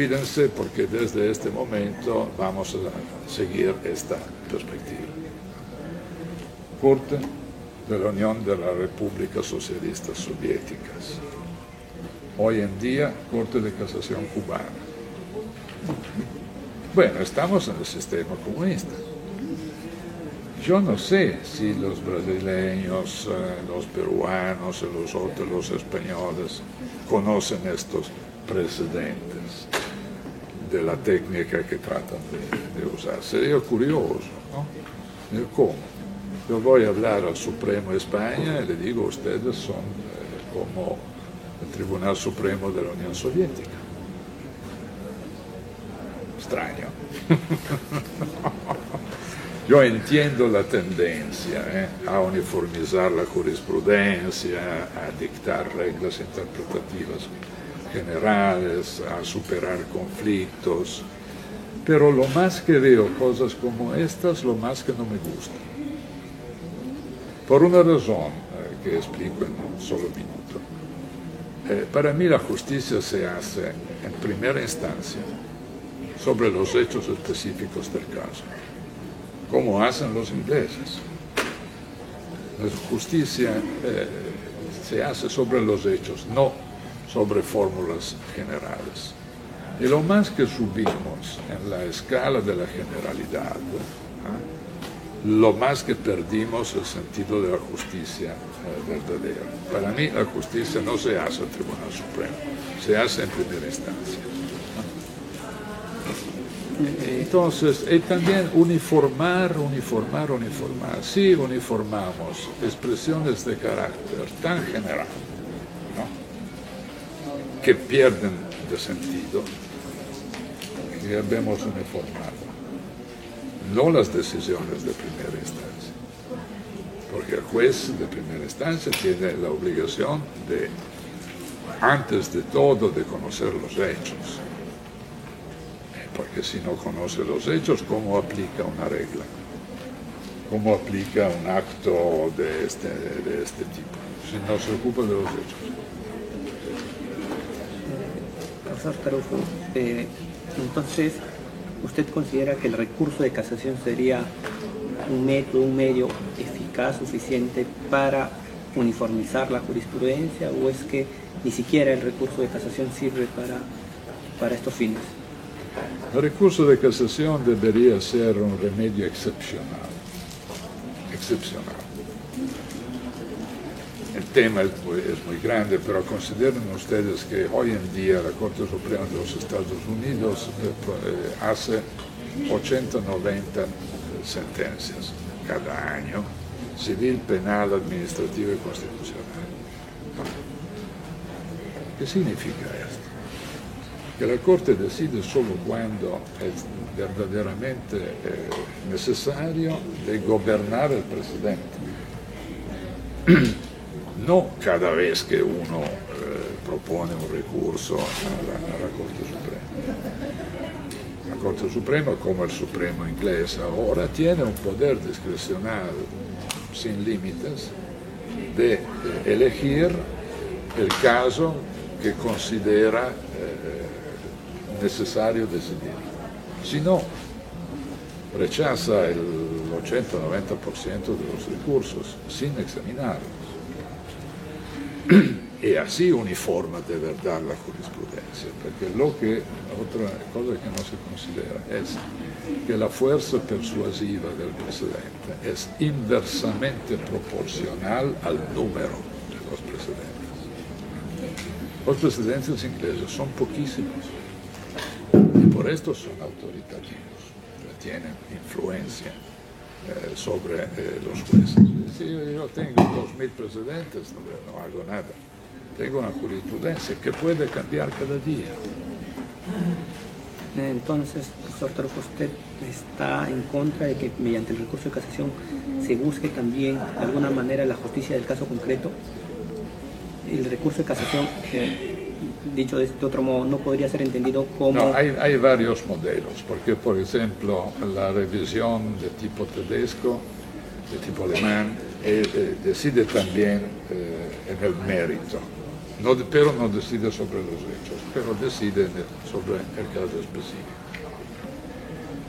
cuídense porque desde este momento vamos a seguir esta perspectiva. Corte de la Unión de las Repúblicas Socialistas Soviéticas. Hoy en día, Corte de Casación cubana. Bueno, estamos en el sistema comunista. Yo no sé si los brasileños, los peruanos, los españoles conocen estos precedentes de la técnica que tratan de usar. Sería curioso, ¿no? ¿Cómo? Yo voy a hablar al Supremo de España y le digo, ustedes son como el Tribunal Supremo de la Unión Soviética. Extraño. Yo entiendo la tendencia a uniformizar la jurisprudencia, a dictar reglas interpretativas generales, a superar conflictos, pero lo más que veo cosas como estas, lo más que no me gusta. Por una razón que explico en un solo minuto. Para mí la justicia se hace en primera instancia sobre los hechos específicos del caso, como hacen los ingleses. La justicia se hace sobre los hechos, no sobre fórmulas generales. Y lo más que subimos en la escala de la generalidad, lo más que perdimos el sentido de la justicia verdadera. Para mí la justicia no se hace en el Tribunal Supremo, se hace en primera instancia. Entonces, y también uniformar. Si uniformamos expresiones de carácter tan general, ¿no?, que pierden de sentido, que debemos uniformar, no las decisiones de primera instancia, porque el juez de primera instancia tiene la obligación de, antes de todo, de conocer los hechos. Porque si no conoce los hechos, ¿cómo aplica una regla? ¿Cómo aplica un acto de este tipo? Si no se ocupa de los hechos. Profesor Tarujo, entonces, ¿usted considera que el recurso de casación sería un método, un medio eficaz, suficiente para uniformizar la jurisprudencia, o es que ni siquiera el recurso de casación sirve para estos fines? El recurso de casación debería ser un remedio excepcional. El tema es muy grande, pero consideren ustedes que hoy en día la Corte Suprema de los Estados Unidos hace 80, 90 sentencias cada año, civil, penal, administrativa y constitucional. ¿Qué significa esto? Que la Corte decide solo cuando es verdaderamente necesario de gobernar el presidente. No cada vez que uno propone un recurso a la Corte Suprema. La Corte Suprema, como el Supremo inglés ahora, tiene un poder discrecional sin límites de elegir el caso que considera necesario decidir. Si no, rechaza el 80-90% de los recursos sin examinarlos. Y así uniforma de verdad la jurisprudencia, porque otra cosa que no se considera es que la fuerza persuasiva del precedente es inversamente proporcional al número de los precedentes. Los precedentes ingleses son poquísimos. Por esto son autoritativos, tienen influencia sobre los jueces. Si yo tengo 2.000 precedentes, no hago nada. Tengo una jurisprudencia que puede cambiar cada día. Entonces, profesor Tarujo, ¿usted está en contra de que mediante el recurso de casación se busque también de alguna manera la justicia del caso concreto? El recurso de casación, dicho de otro modo, no podría ser entendido como... No, hay varios modelos, porque por ejemplo la revisión de tipo tedesco, de tipo alemán, decide también en el mérito, pero no decide sobre los hechos, pero decide sobre el caso específico.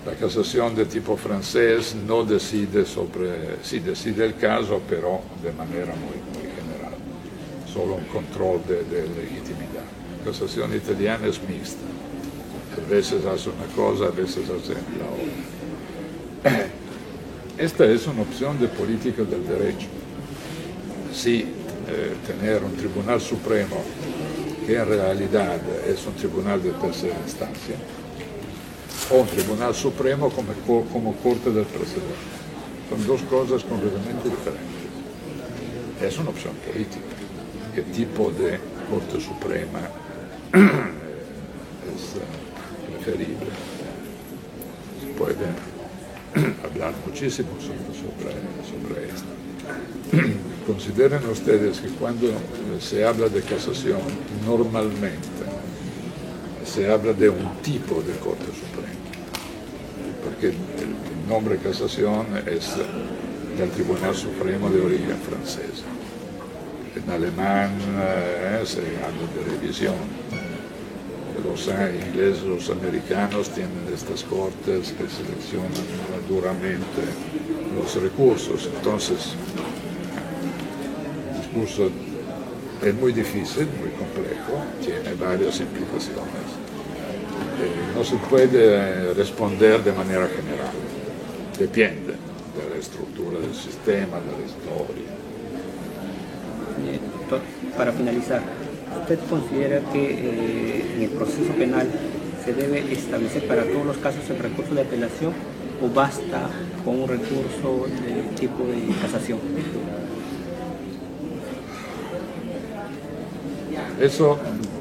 La casación de tipo francés no decide sobre, sí decide el caso, pero de manera muy general, solo un control de legitimidad. La casación italiana es mixta, a veces hace una cosa, a veces hace la otra. Esta es una opción de política del derecho. Sí, tener un tribunal supremo que en realidad es un tribunal de tercera instancia, o un tribunal supremo como corte del precedente. Son dos cosas completamente diferentes. Es una opción política. ¿Qué tipo de corte suprema es preferible? Se puede hablar muchísimo sobre esto. Consideren ustedes que cuando se habla de casación, normalmente se habla de un tipo de Corte Suprema, porque el nombre casación es del Tribunal Supremo de origen francesa. En alemán se habla de revisión. Los ingleses, los americanos tienen estas cortes que seleccionan duramente los recursos. Entonces, el discurso es muy difícil, muy complejo, tiene varias implicaciones. No se puede responder de manera general, depende de la estructura del sistema, de la historia. Para finalizar, ¿usted considera que en el proceso penal se debe establecer para todos los casos el recurso de apelación o basta con un recurso de tipo de casación? Eso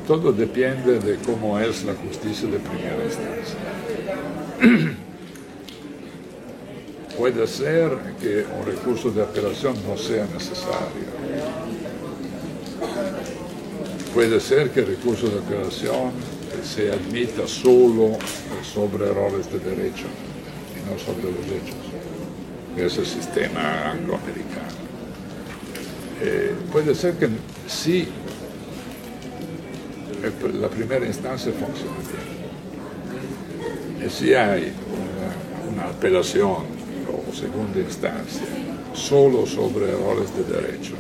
todo depende de cómo es la justicia de primera instancia. Puede ser que un recurso de apelación no sea necesario. Puede ser que el recurso de apelación se admita solo sobre errores de derecho y no sobre los hechos. Es el sistema angloamericano. Puede ser que sí, la primera instancia funciona bien. Y si hay una apelación o segunda instancia solo sobre errores de derecho,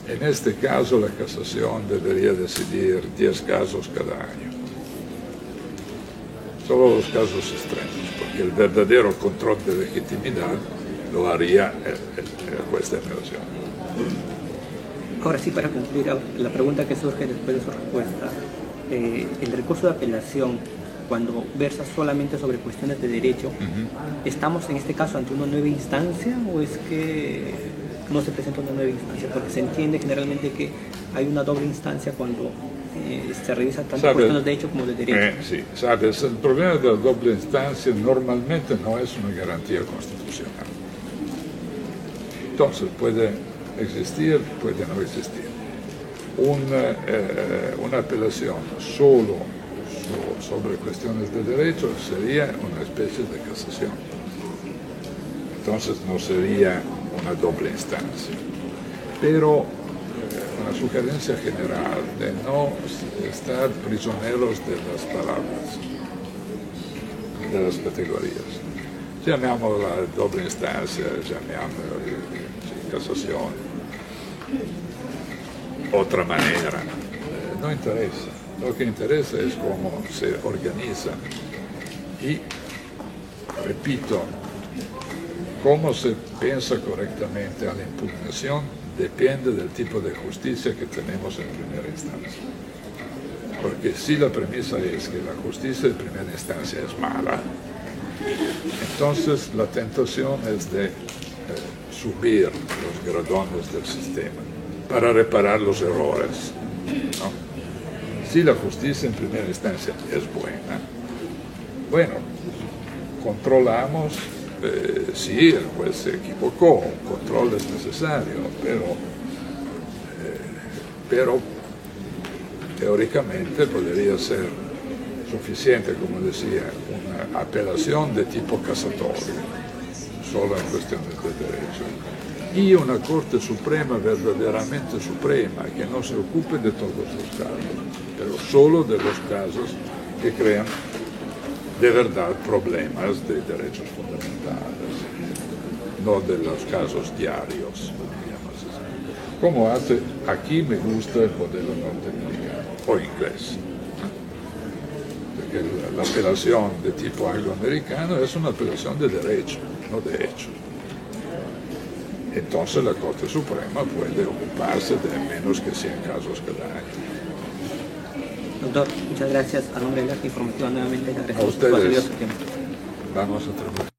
en este caso la casación debería decidir 10 casos cada año. Solo los casos extremos, porque el verdadero control de legitimidad lo haría esta apelación. Ahora sí, para concluir, la pregunta que surge después de su respuesta, el recurso de apelación, cuando versa solamente sobre cuestiones de derecho, ¿estamos en este caso ante una nueva instancia o es que no se presenta una nueva instancia? Porque se entiende generalmente que hay una doble instancia cuando se revisa tanto cuestiones de derecho como de derecho. Sí, sabes, el problema de la doble instancia normalmente no es una garantía constitucional. Entonces puede existir, puede no existir. Una apelación solo sobre cuestiones de derecho sería una especie de casación. Entonces no sería una doble instancia. Pero una sugerencia general de no estar prisioneros de las palabras, de las categorías. Llamémosla doble instancia, llamémosla casación, otra manera, no interesa. Lo que interesa es cómo se organiza y, repito, cómo se piensa correctamente a la impugnación depende del tipo de justicia que tenemos en primera instancia. Porque si la premisa es que la justicia de primera instancia es mala, entonces la tentación es de subir los gradones del sistema para reparar los errores, ¿no? Si la justicia en primera instancia es buena, bueno, controlamos, si el juez se equivocó, un control es necesario, pero teóricamente podría ser suficiente, como decía, una apelación de tipo casatorio, solo en cuestiones de derecho. y una Corte Suprema verdaderamente suprema, que no se ocupe de todos los casos, pero solo de los casos que crean de verdad problemas de derechos fundamentales, no de los casos diarios, digamos así. Como hace, aquí me gusta el modelo norteamericano o inglés, porque la apelación de tipo angloamericano es una apelación de derecho, no de hecho. Entonces la Corte Suprema puede ocuparse de menos que 100 casos cada año. Doctor, muchas gracias. A nombre de la informativa nuevamente le A agradecemos por su ustedes. tiempo. Vamos a trabajar.